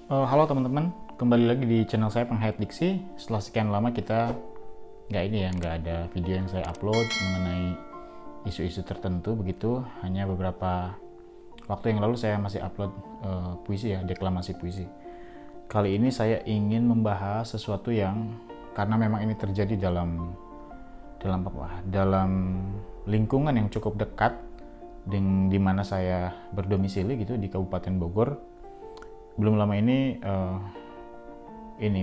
Halo teman-teman, kembali lagi di channel saya Penghayat Diksi. Setelah sekian lama kita nggak ada video yang saya upload mengenai isu-isu tertentu begitu. Hanya beberapa waktu yang lalu saya masih upload puisi ya, deklamasi puisi. Kali ini saya ingin membahas sesuatu yang karena memang ini terjadi dalam lingkungan yang cukup dekat di mana saya berdomisili gitu di Kabupaten Bogor. Belum lama ini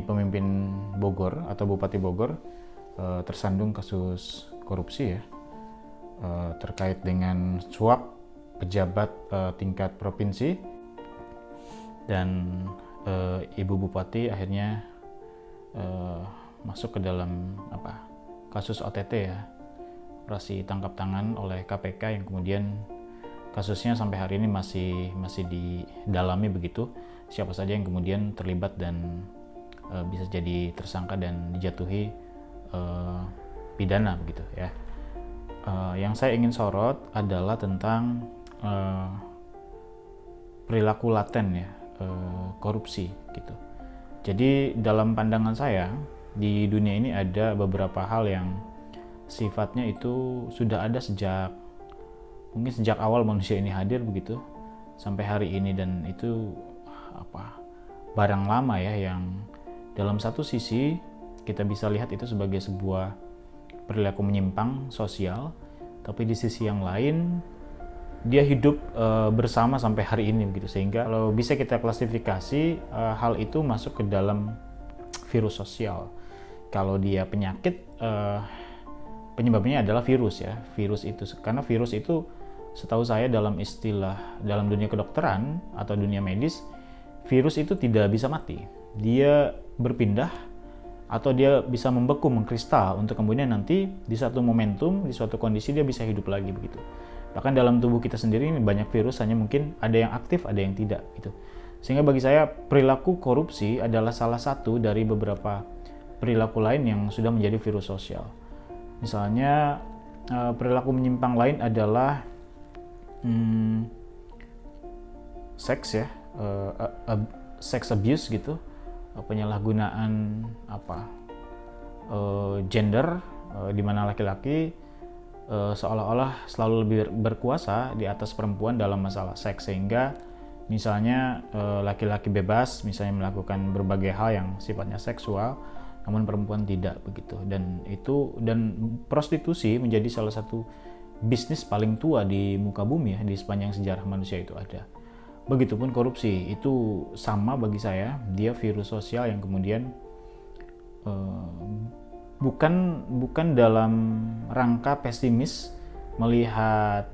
pemimpin Bogor atau Bupati Bogor tersandung kasus korupsi ya, terkait dengan suap pejabat tingkat provinsi, dan Ibu Bupati akhirnya masuk ke dalam kasus OTT ya, operasi tangkap tangan oleh KPK, yang kemudian kasusnya sampai hari ini masih didalami begitu, siapa saja yang kemudian terlibat dan bisa jadi tersangka dan dijatuhi pidana begitu ya. Yang saya ingin sorot adalah tentang perilaku laten ya, korupsi gitu. Jadi dalam pandangan saya di dunia ini ada beberapa hal yang sifatnya itu sudah ada mungkin sejak awal manusia ini hadir begitu sampai hari ini, dan itu barang lama ya, yang dalam satu sisi kita bisa lihat itu sebagai sebuah perilaku menyimpang sosial, tapi di sisi yang lain dia hidup bersama sampai hari ini begitu, sehingga kalau bisa kita klasifikasi hal itu masuk ke dalam virus sosial. Kalau dia penyakit, penyebabnya adalah virus ya, karena virus itu setahu saya dalam dunia kedokteran atau dunia medis, virus itu tidak bisa mati. Dia berpindah atau dia bisa membeku, mengkristal, untuk kemudian nanti di satu momentum, di suatu kondisi dia bisa hidup lagi begitu. Bahkan dalam tubuh kita sendiri ini banyak virus, hanya mungkin ada yang aktif, ada yang tidak gitu. Sehingga bagi saya perilaku korupsi adalah salah satu dari beberapa perilaku lain yang sudah menjadi virus sosial. Misalnya perilaku menyimpang lain adalah seks ya, sex abuse gitu, penyalahgunaan gender, di mana laki-laki seolah-olah selalu lebih berkuasa di atas perempuan dalam masalah seks, sehingga misalnya laki-laki bebas misalnya melakukan berbagai hal yang sifatnya seksual, namun perempuan tidak begitu. Dan prostitusi menjadi salah satu bisnis paling tua di muka bumi ya, di sepanjang sejarah manusia itu ada. Begitupun korupsi, itu sama bagi saya, dia virus sosial yang kemudian bukan dalam rangka pesimis melihat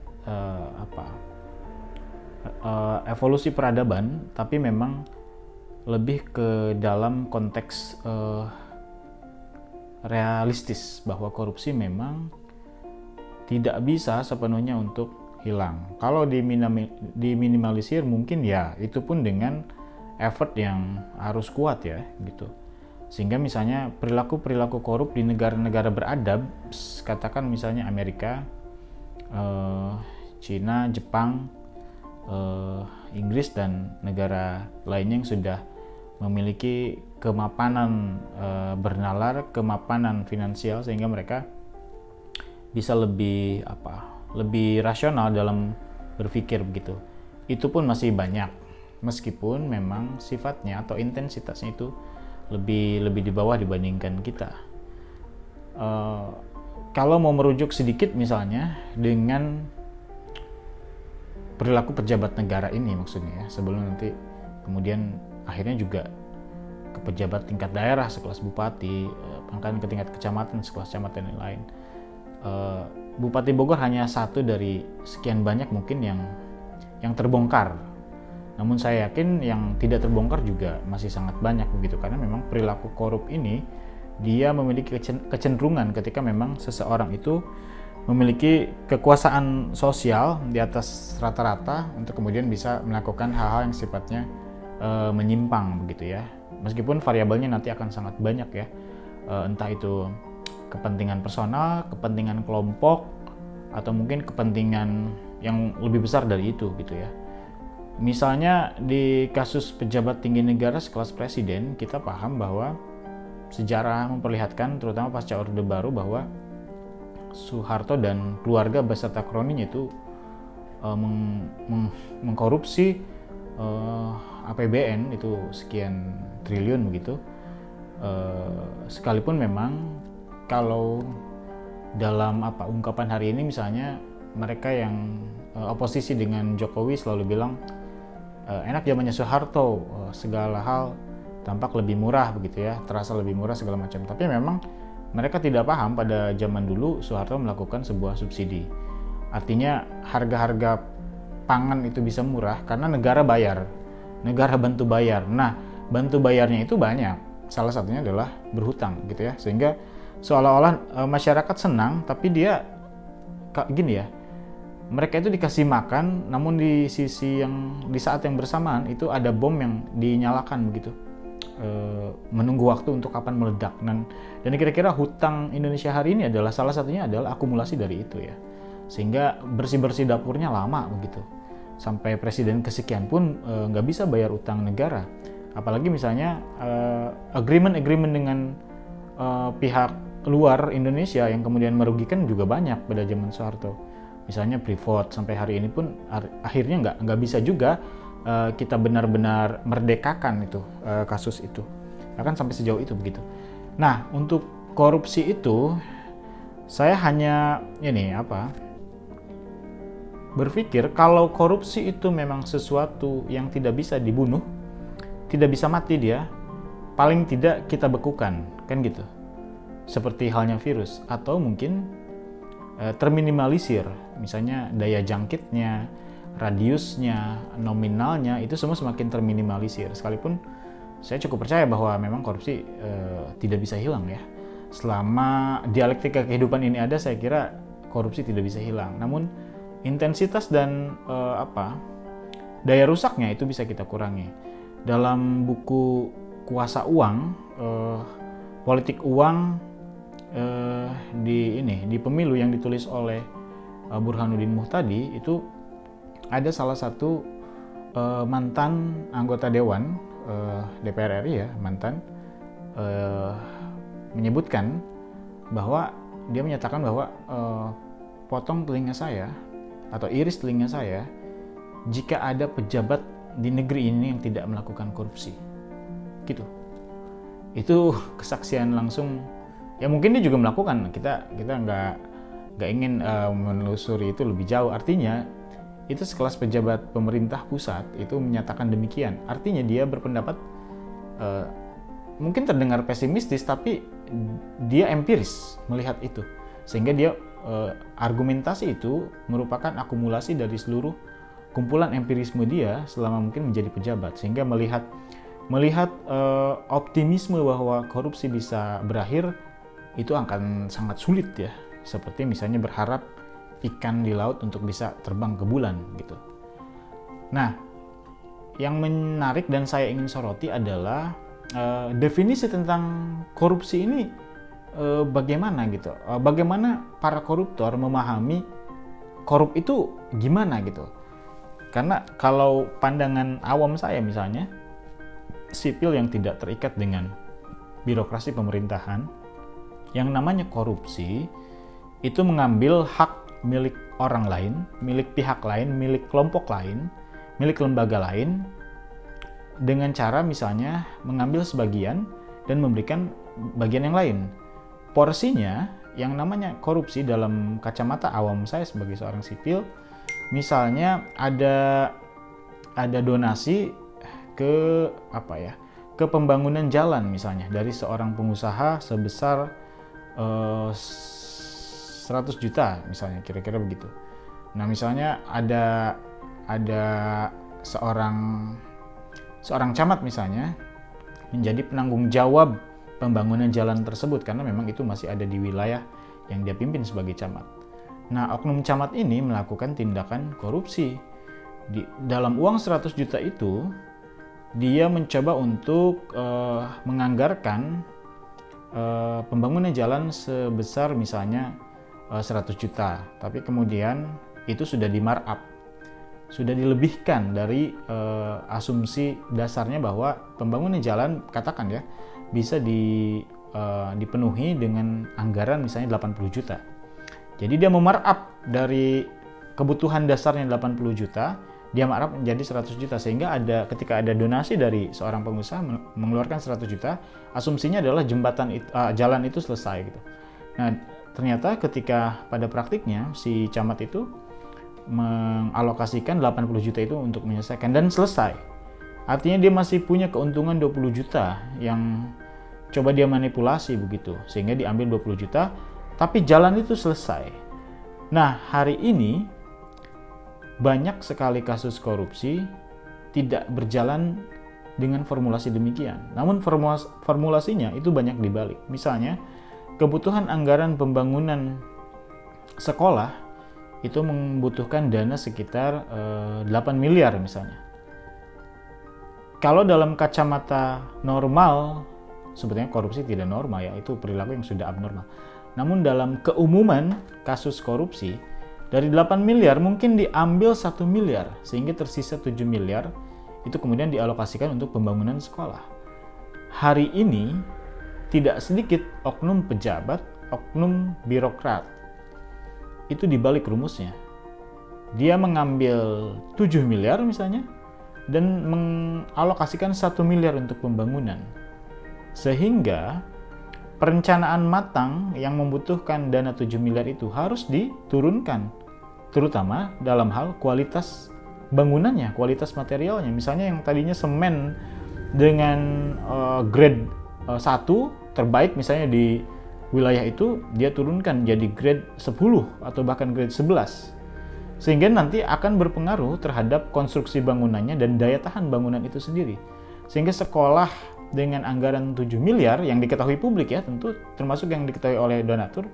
evolusi peradaban, tapi memang lebih ke dalam konteks realistis bahwa korupsi memang tidak bisa sepenuhnya untuk hilang. Kalau diminimalisir mungkin ya, itu pun dengan effort yang harus kuat ya gitu. Sehingga misalnya perilaku korup di negara-negara beradab, katakan misalnya Amerika, Cina, Jepang, Inggris, dan negara lainnya yang sudah memiliki kemapanan bernalar, kemapanan finansial, sehingga mereka bisa lebih rasional dalam berpikir begitu. Itu pun masih banyak, meskipun memang sifatnya atau intensitasnya itu lebih di bawah dibandingkan kita. Kalau mau merujuk sedikit misalnya dengan perilaku pejabat negara ini maksudnya ya, sebelum nanti kemudian akhirnya juga ke pejabat tingkat daerah sekelas bupati, bahkan ke tingkat kecamatan sekelas kecamatan yang lain. Bupati Bogor hanya satu dari sekian banyak mungkin yang terbongkar. Namun saya yakin yang tidak terbongkar juga masih sangat banyak begitu, karena memang perilaku korup ini dia memiliki kecenderungan ketika memang seseorang itu memiliki kekuasaan sosial di atas rata-rata untuk kemudian bisa melakukan hal-hal yang sifatnya menyimpang begitu ya. Meskipun variabelnya nanti akan sangat banyak ya, entah itu kepentingan personal, kepentingan kelompok, atau mungkin kepentingan yang lebih besar dari itu gitu ya. Misalnya di kasus pejabat tinggi negara sekelas presiden, kita paham bahwa sejarah memperlihatkan, terutama pasca Orde Baru, bahwa Soeharto dan keluarga beserta kroninya itu mengkorupsi APBN itu sekian triliun begitu. Sekalipun memang kalau dalam ungkapan hari ini misalnya mereka yang oposisi dengan Jokowi selalu bilang enak zamannya Soeharto, segala hal tampak lebih murah begitu ya, terasa lebih murah segala macam. Tapi memang mereka tidak paham pada zaman dulu Soeharto melakukan sebuah subsidi. Artinya harga-harga pangan itu bisa murah karena negara bayar, negara bantu bayar. Nah, bantu bayarnya itu banyak. Salah satunya adalah berhutang gitu ya. Sehingga seolah-olah masyarakat senang, tapi dia gini ya, mereka itu dikasih makan, namun di saat yang bersamaan itu ada bom yang dinyalakan begitu, menunggu waktu untuk kapan meledak. Dan kira-kira hutang Indonesia hari ini adalah salah satunya adalah akumulasi dari itu ya, sehingga bersih-bersih dapurnya lama begitu, sampai presiden kesekian pun nggak bisa bayar utang negara. Apalagi misalnya agreement dengan pihak luar Indonesia yang kemudian merugikan juga banyak pada zaman Soeharto. Misalnya Freeport sampai hari ini pun akhirnya nggak bisa juga kita benar-benar merdekakan itu kasus itu, bahkan sampai sejauh itu begitu. Nah, untuk korupsi itu saya hanya berpikir kalau korupsi itu memang sesuatu yang tidak bisa dibunuh, tidak bisa mati dia, paling tidak kita bekukan, kan gitu. Seperti halnya virus, atau mungkin terminimalisir, misalnya daya jangkitnya, radiusnya, nominalnya, itu semua semakin terminimalisir. Sekalipun saya cukup percaya bahwa memang korupsi tidak bisa hilang ya. Selama dialektika kehidupan ini ada, saya kira korupsi tidak bisa hilang. Namun intensitas dan daya rusaknya itu bisa kita kurangi. Dalam buku Kuasa Uang, Politik Uang di pemilu yang ditulis oleh Burhanuddin Muhtadi, itu ada salah satu mantan anggota dewan DPR RI ya, mantan menyebutkan bahwa dia menyatakan bahwa potong telinga saya atau iris telinga saya jika ada pejabat di negeri ini yang tidak melakukan korupsi, gitu. Itu kesaksian langsung. Ya mungkin dia juga melakukan, kita nggak ingin menelusuri itu lebih jauh. Artinya itu sekelas pejabat pemerintah pusat itu menyatakan demikian. Artinya dia berpendapat mungkin terdengar pesimistis, tapi dia empiris melihat itu, sehingga dia argumentasi itu merupakan akumulasi dari seluruh kumpulan empirisme dia selama mungkin menjadi pejabat, sehingga melihat optimisme bahwa korupsi bisa berakhir itu akan sangat sulit ya, seperti misalnya berharap ikan di laut untuk bisa terbang ke bulan gitu. Nah, yang menarik dan saya ingin soroti adalah definisi tentang korupsi ini bagaimana gitu. Bagaimana para koruptor memahami korup itu gimana gitu. Karena kalau pandangan awam saya misalnya, sipil yang tidak terikat dengan birokrasi pemerintahan, yang namanya korupsi itu mengambil hak milik orang lain, milik pihak lain, milik kelompok lain, milik lembaga lain, dengan cara misalnya mengambil sebagian dan memberikan bagian yang lain. Porsinya yang namanya korupsi dalam kacamata awam saya sebagai seorang sipil, misalnya ada donasi ke ke pembangunan jalan misalnya dari seorang pengusaha sebesar 100 juta misalnya, kira-kira begitu. Nah, misalnya ada seorang camat misalnya menjadi penanggung jawab pembangunan jalan tersebut karena memang itu masih ada di wilayah yang dia pimpin sebagai camat. Nah, oknum camat ini melakukan tindakan korupsi. Dalam uang 100 juta itu, dia mencoba untuk menganggarkan pembangunan jalan sebesar misalnya 100 juta. Tapi kemudian itu sudah di markup. sudah dilebihkan dari asumsi dasarnya bahwa pembangunan jalan, katakan ya, bisa dipenuhi dengan anggaran misalnya 80 juta. Jadi dia memarkup dari kebutuhan dasarnya 80 juta, dia markup menjadi 100 juta, sehingga ketika ada donasi dari seorang pengusaha mengeluarkan 100 juta, asumsinya adalah jalan itu selesai gitu. Nah, ternyata ketika pada praktiknya si camat itu mengalokasikan 80 juta itu untuk menyelesaikan dan selesai. Artinya dia masih punya keuntungan 20 juta yang coba dia manipulasi begitu, sehingga diambil 20 juta, tapi jalan itu selesai. Nah, hari ini banyak sekali kasus korupsi tidak berjalan dengan formulasi demikian. Namun formulasinya itu banyak dibalik. Misalnya, kebutuhan anggaran pembangunan sekolah itu membutuhkan dana sekitar 8 miliar misalnya. Kalau dalam kacamata normal, sebetulnya korupsi tidak normal ya, itu perilaku yang sudah abnormal. Namun dalam keumuman kasus korupsi, dari 8 miliar mungkin diambil 1 miliar, sehingga tersisa 7 miliar, itu kemudian dialokasikan untuk pembangunan sekolah. Hari ini, tidak sedikit oknum pejabat, oknum birokrat, itu dibalik rumusnya. Dia mengambil 7 miliar misalnya, dan mengalokasikan 1 miliar untuk pembangunan. Sehingga perencanaan matang yang membutuhkan dana 7 miliar itu harus diturunkan, terutama dalam hal kualitas bangunannya, kualitas materialnya. Misalnya yang tadinya semen dengan grade 1 terbaik misalnya di wilayah itu, dia turunkan jadi grade 10 atau bahkan grade 11. Sehingga nanti akan berpengaruh terhadap konstruksi bangunannya dan daya tahan bangunan itu sendiri. Sehingga sekolah dengan anggaran 7 miliar yang diketahui publik ya, tentu termasuk yang diketahui oleh donatur,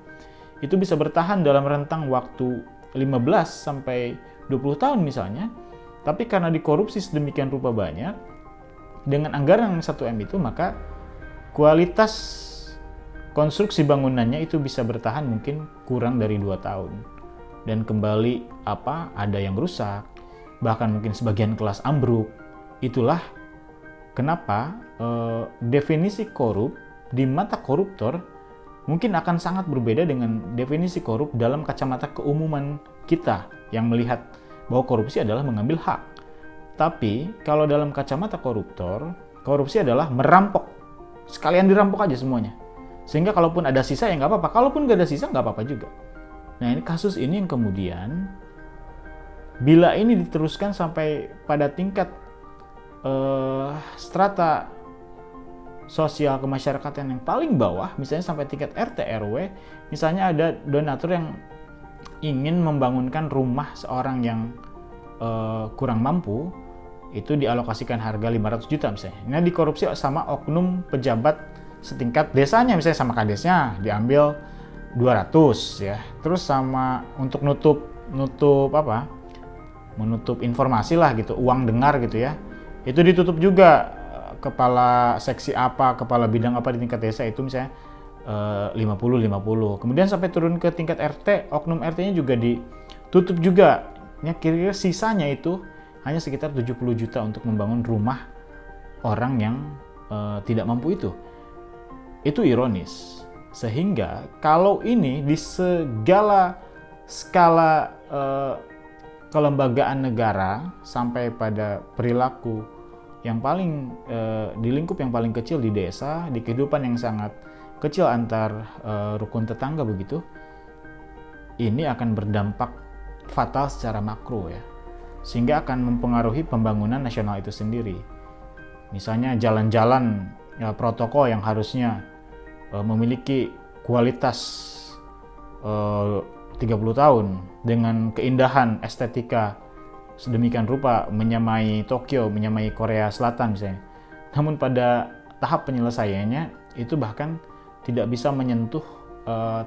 itu bisa bertahan dalam rentang waktu 15 sampai 20 tahun misalnya. Tapi karena dikorupsi sedemikian rupa banyak, dengan anggaran 1M itu, maka kualitas konstruksi bangunannya itu bisa bertahan mungkin kurang dari 2 tahun. Dan kembali ada yang rusak, bahkan mungkin sebagian kelas ambruk. Itulah kenapa definisi korup di mata koruptor mungkin akan sangat berbeda dengan definisi korup dalam kacamata keumuman kita yang melihat bahwa korupsi adalah mengambil hak. Tapi kalau dalam kacamata koruptor, korupsi adalah merampok. Sekalian dirampok aja semuanya. Sehingga kalaupun ada sisa ya nggak apa-apa, kalaupun nggak ada sisa nggak apa-apa juga. Nah, ini kasus ini yang kemudian bila ini diteruskan sampai pada tingkat strata sosial kemasyarakatan yang paling bawah, misalnya sampai tingkat RT RW, misalnya ada donatur yang ingin membangunkan rumah seorang yang kurang mampu, itu dialokasikan harga 500 juta misalnya. Nah, dikorupsi sama oknum pejabat setingkat desanya, misalnya sama kadesnya diambil 200 ya. Terus sama untuk menutup informasi lah gitu, uang dengar gitu ya. Itu ditutup juga kepala seksi apa, kepala bidang apa di tingkat desa itu misalnya 50. Kemudian sampai turun ke tingkat RT, oknum RT-nya juga ditutup juga. Ya, kira-kira sisanya itu hanya sekitar 70 juta untuk membangun rumah orang yang tidak mampu itu. Itu ironis. Sehingga kalau ini di segala skala kelembagaan negara sampai pada perilaku yang paling di lingkup yang paling kecil di desa, di kehidupan yang sangat kecil antar rukun tetangga begitu, ini akan berdampak fatal secara makro ya. Sehingga akan mempengaruhi pembangunan nasional itu sendiri. Misalnya jalan-jalan ya, protokol yang harusnya memiliki kualitas 30 tahun dengan keindahan estetika sedemikian rupa menyamai Tokyo, menyamai Korea Selatan misalnya. Namun pada tahap penyelesaiannya itu bahkan tidak bisa menyentuh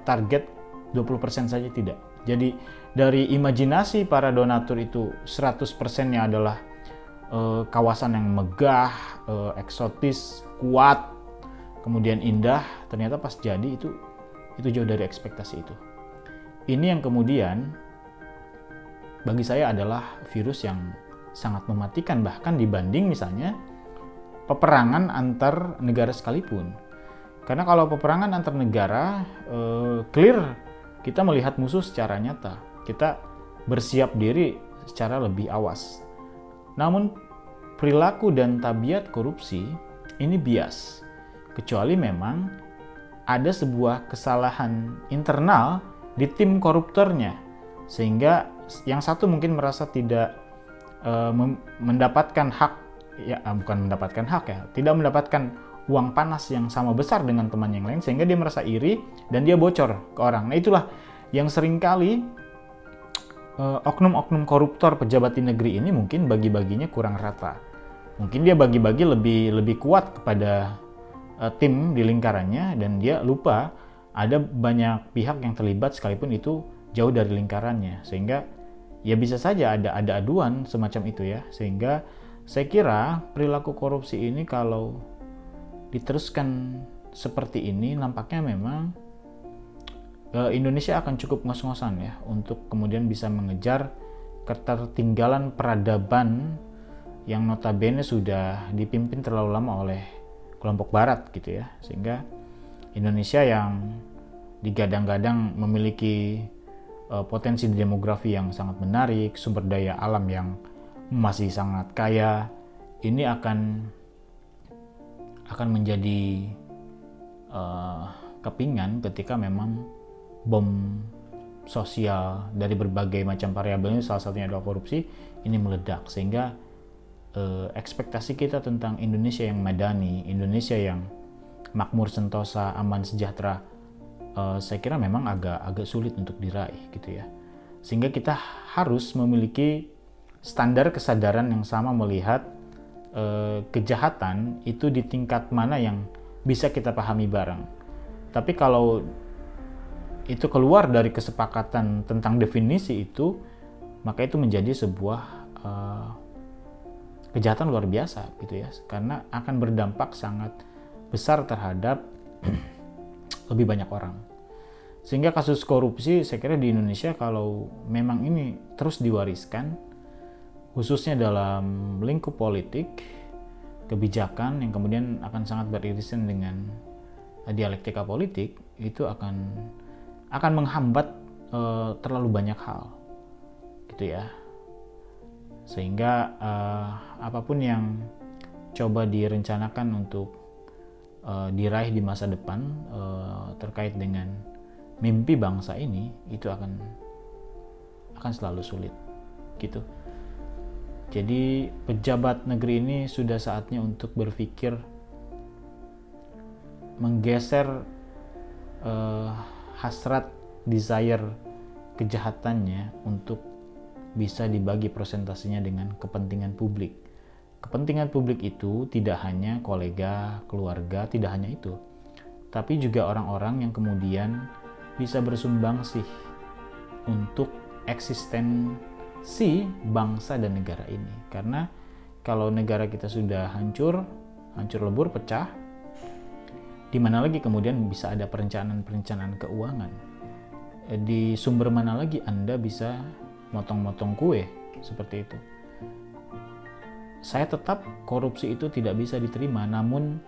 target 20% saja tidak. Jadi dari imajinasi para donatur itu 100%-nya adalah kawasan yang megah, eksotis, kuat, kemudian indah. Ternyata pas jadi itu jauh dari ekspektasi itu. Ini yang kemudian bagi saya adalah virus yang sangat mematikan, bahkan dibanding misalnya peperangan antar negara sekalipun. Karena kalau peperangan antar negara, clear kita melihat musuh secara nyata, kita bersiap diri secara lebih awas. Namun perilaku dan tabiat korupsi ini bias, kecuali memang ada sebuah kesalahan internal di tim koruptornya, sehingga yang satu mungkin merasa tidak mendapatkan hak, bukan mendapatkan hak ya, tidak mendapatkan uang panas yang sama besar dengan teman yang lain, sehingga dia merasa iri dan dia bocor ke orang. Nah itulah yang seringkali oknum-oknum koruptor pejabat di negeri ini mungkin bagi-baginya kurang rata. Mungkin dia bagi-bagi lebih kuat kepada tim di lingkarannya, dan dia lupa ada banyak pihak yang terlibat sekalipun itu jauh dari lingkarannya, sehingga ya bisa saja ada aduan semacam itu ya. Sehingga saya kira perilaku korupsi ini kalau diteruskan seperti ini, nampaknya memang Indonesia akan cukup ngos-ngosan ya untuk kemudian bisa mengejar ketertinggalan peradaban yang notabene sudah dipimpin terlalu lama oleh kelompok barat gitu ya. Sehingga Indonesia yang digadang-gadang memiliki potensi demografi yang sangat menarik, sumber daya alam yang masih sangat kaya, ini akan menjadi kepingan ketika memang bom sosial dari berbagai macam variabel ini, salah satunya adalah korupsi, ini meledak. Sehingga ekspektasi kita tentang Indonesia yang madani, Indonesia yang makmur, sentosa, aman, sejahtera, saya kira memang agak sulit untuk diraih gitu ya. Sehingga kita harus memiliki standar kesadaran yang sama melihat kejahatan itu di tingkat mana yang bisa kita pahami bareng. Tapi kalau itu keluar dari kesepakatan tentang definisi itu, maka itu menjadi sebuah kejahatan luar biasa gitu ya, karena akan berdampak sangat besar terhadap lebih banyak orang. Sehingga kasus korupsi saya kira di Indonesia kalau memang ini terus diwariskan, khususnya dalam lingkup politik, kebijakan yang kemudian akan sangat beririsan dengan dialektika politik, itu akan menghambat terlalu banyak hal gitu ya. Sehingga apapun yang coba direncanakan untuk diraih di masa depan terkait dengan mimpi bangsa ini, itu akan selalu sulit gitu. Jadi pejabat negeri ini sudah saatnya untuk berpikir menggeser hasrat, desire kejahatannya untuk bisa dibagi presentasinya dengan kepentingan publik. Kepentingan publik itu tidak hanya kolega, keluarga, tidak hanya itu, tapi juga orang-orang yang kemudian bisa bersumbangsih untuk eksistensi bangsa dan negara ini. Karena kalau negara kita sudah hancur lebur, pecah, di mana lagi kemudian bisa ada perencanaan keuangan? Di sumber mana lagi Anda bisa motong-motong kue seperti itu? Saya tetap korupsi itu tidak bisa diterima, namun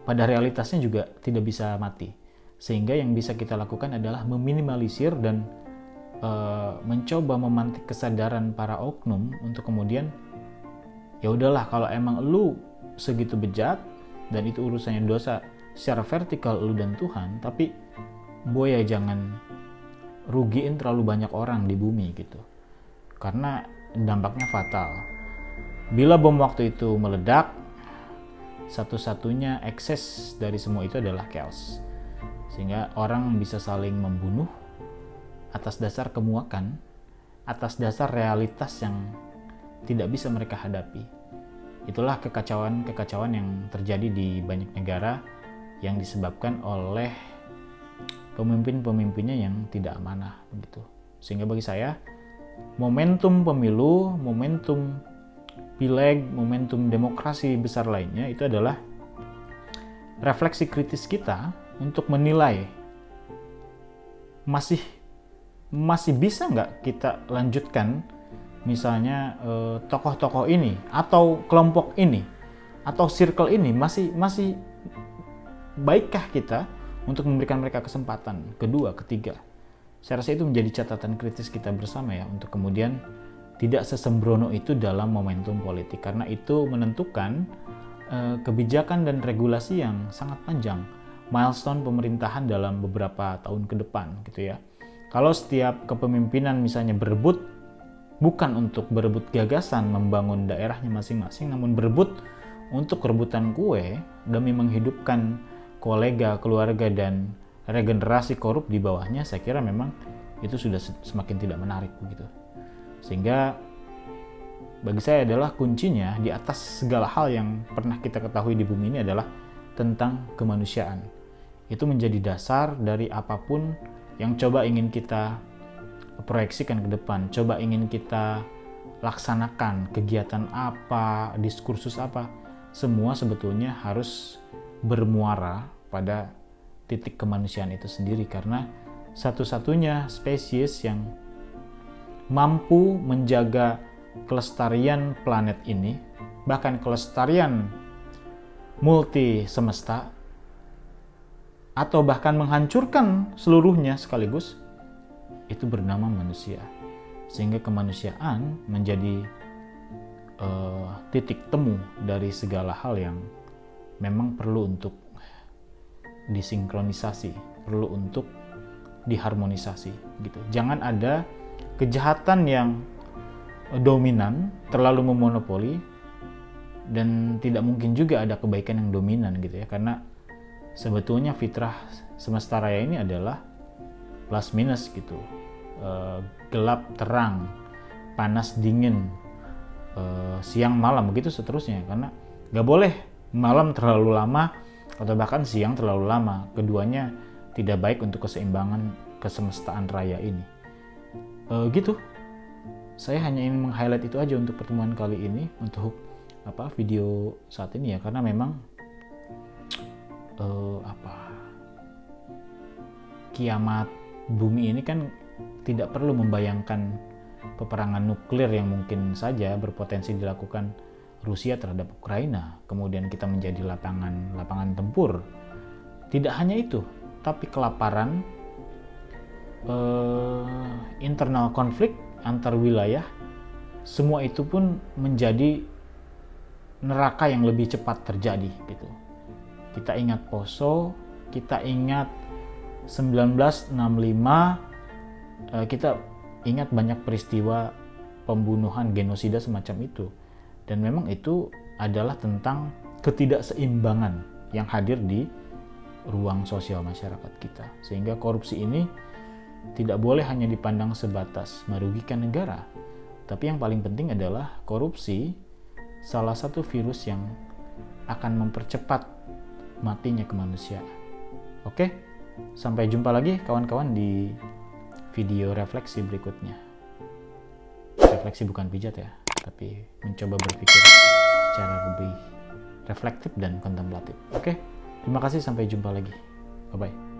pada realitasnya juga tidak bisa mati. Sehingga yang bisa kita lakukan adalah meminimalisir dan mencoba memantik kesadaran para oknum untuk kemudian ya udahlah, kalau emang lu segitu bejat dan itu urusannya dosa secara vertikal lu dan Tuhan, tapi boya jangan rugiin terlalu banyak orang di bumi gitu, karena dampaknya fatal. Bila bom waktu itu meledak, satu-satunya ekses dari semua itu adalah chaos. Sehingga orang bisa saling membunuh atas dasar kemuakan, atas dasar realitas yang tidak bisa mereka hadapi. Itulah kekacauan yang terjadi di banyak negara yang disebabkan oleh pemimpin-pemimpinnya yang tidak amanah begitu. Sehingga bagi saya, momentum pemilu, momentum pileg, momentum demokrasi besar lainnya itu adalah refleksi kritis kita untuk menilai masih bisa nggak kita lanjutkan misalnya tokoh-tokoh ini atau kelompok ini atau circle ini masih baikkah kita untuk memberikan mereka kesempatan kedua, ketiga. Saya rasa itu menjadi catatan kritis kita bersama ya, untuk kemudian tidak sesembrono itu dalam momentum politik, karena itu menentukan kebijakan dan regulasi yang sangat panjang, milestone pemerintahan dalam beberapa tahun ke depan gitu ya. Kalau setiap kepemimpinan misalnya berebut bukan untuk berebut gagasan membangun daerahnya masing-masing, namun berebut untuk rebutan kue demi menghidupkan kolega, keluarga, dan regenerasi korup di bawahnya, saya kira memang itu sudah semakin tidak menarik begitu. Sehingga bagi saya adalah kuncinya di atas segala hal yang pernah kita ketahui di bumi ini adalah tentang kemanusiaan. Itu menjadi dasar dari apapun yang coba ingin kita proyeksikan ke depan, coba ingin kita laksanakan, kegiatan apa, diskursus apa, semua sebetulnya harus bermuara pada titik kemanusiaan itu sendiri, karena satu-satunya spesies yang mampu menjaga kelestarian planet ini, bahkan kelestarian multi semesta, atau bahkan menghancurkan seluruhnya sekaligus, itu bernama manusia. Sehingga kemanusiaan menjadi titik temu dari segala hal yang memang perlu untuk disinkronisasi, perlu untuk diharmonisasi gitu. Jangan ada kejahatan yang dominan, terlalu memonopoli, dan tidak mungkin juga ada kebaikan yang dominan gitu ya, karena sebetulnya fitrah semesta raya ini adalah plus minus gitu, gelap terang, panas dingin, siang malam, begitu seterusnya, karena nggak boleh malam terlalu lama atau bahkan siang terlalu lama. Keduanya tidak baik untuk keseimbangan kesemestaan raya ini. Gitu. Saya hanya ingin meng-highlight itu aja untuk pertemuan kali ini, untuk video saat ini ya, karena memang kiamat bumi ini kan tidak perlu membayangkan peperangan nuklir yang mungkin saja berpotensi dilakukan Rusia terhadap Ukraina, kemudian kita menjadi lapangan tempur. Tidak hanya itu, tapi kelaparan, internal konflik antar wilayah, semua itu pun menjadi neraka yang lebih cepat terjadi gitu. Kita ingat Poso, kita ingat 1965, kita ingat banyak peristiwa pembunuhan, genosida semacam itu. Dan memang itu adalah tentang ketidakseimbangan yang hadir di ruang sosial masyarakat kita. Sehingga korupsi ini tidak boleh hanya dipandang sebatas merugikan negara, tapi yang paling penting adalah korupsi salah satu virus yang akan mempercepat matinya kemanusiaan. Oke, sampai jumpa lagi kawan-kawan di video refleksi berikutnya. Refleksi bukan pijat ya, tapi mencoba berpikir secara lebih reflektif dan kontemplatif. Oke, terima kasih, sampai jumpa lagi. Bye-bye.